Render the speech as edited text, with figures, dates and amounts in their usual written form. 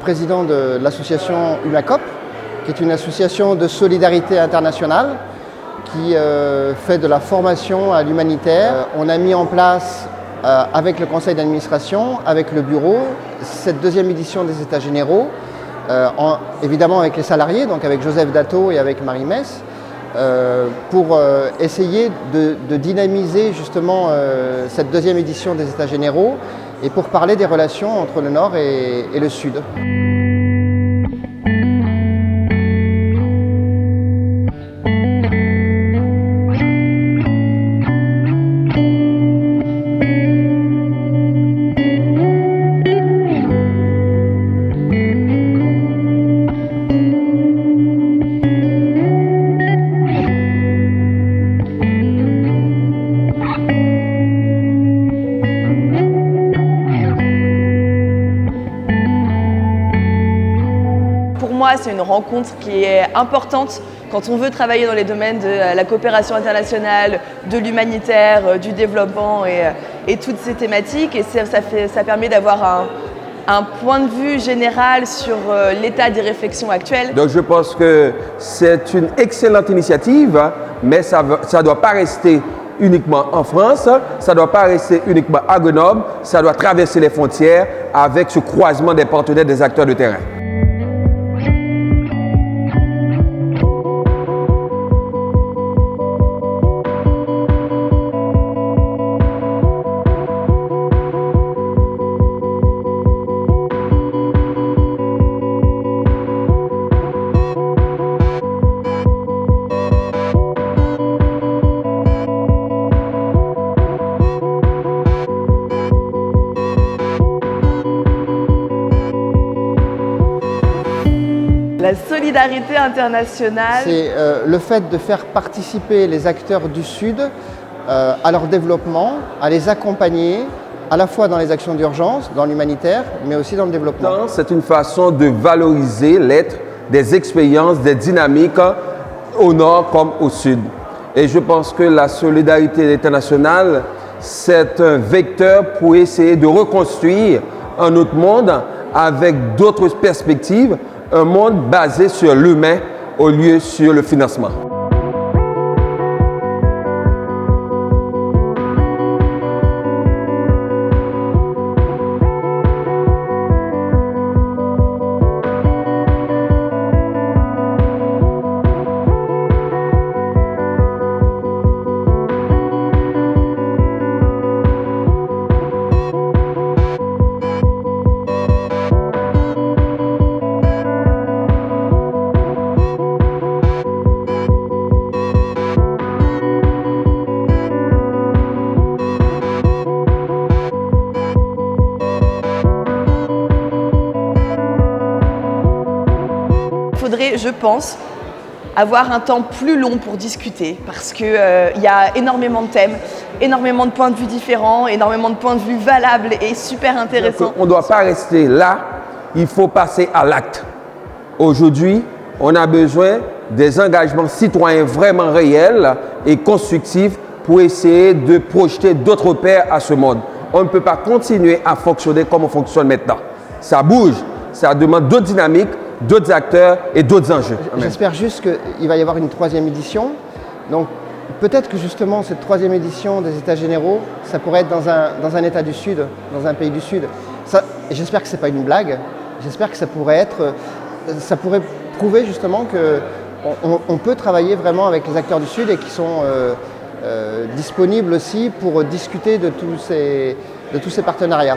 président de l'association UMACOP, qui est une association de solidarité internationale qui fait de la formation à l'humanitaire. On a mis en place, avec le conseil d'administration, avec le bureau, cette deuxième édition des États généraux, évidemment avec les salariés, donc avec Joseph Dato et avec Marie Mess, pour essayer de dynamiser justement cette deuxième édition des États généraux et pour parler des relations entre le Nord et le Sud. Pour moi, c'est une rencontre qui est importante quand on veut travailler dans les domaines de la coopération internationale, de l'humanitaire, du développement et toutes ces thématiques. Et ça permet d'avoir un point de vue général sur l'état des réflexions actuelles. Donc je pense que c'est une excellente initiative, mais ça ne doit pas rester uniquement en France, ça ne doit pas rester uniquement à Grenoble, ça doit traverser les frontières avec ce croisement des partenaires, des acteurs de terrain. La solidarité internationale. C'est le fait de faire participer les acteurs du Sud à leur développement, à les accompagner à la fois dans les actions d'urgence, dans l'humanitaire, mais aussi dans le développement. C'est une façon de valoriser l'être, des expériences, des dynamiques au Nord comme au Sud. Et je pense que la solidarité internationale, c'est un vecteur pour essayer de reconstruire un autre monde avec d'autres perspectives, un monde basé sur l'humain au lieu sur le financement. Il faudrait, je pense, avoir un temps plus long pour discuter parce qu'il y a énormément de thèmes, énormément de points de vue différents, énormément de points de vue valables et super intéressants. On ne doit pas rester là, il faut passer à l'acte. Aujourd'hui, on a besoin des engagements citoyens vraiment réels et constructifs pour essayer de projeter d'autres repères à ce monde. On ne peut pas continuer à fonctionner comme on fonctionne maintenant. Ça bouge, ça demande d'autres dynamiques, d'autres acteurs et d'autres enjeux. J'espère juste qu'il va y avoir une troisième édition. Donc peut-être que justement cette troisième édition des États généraux, ça pourrait être dans un État du Sud, dans un pays du Sud. J'espère que ce n'est pas une blague. J'espère que ça pourrait prouver justement qu'on peut travailler vraiment avec les acteurs du Sud et qui sont disponibles aussi pour discuter de tous ces partenariats.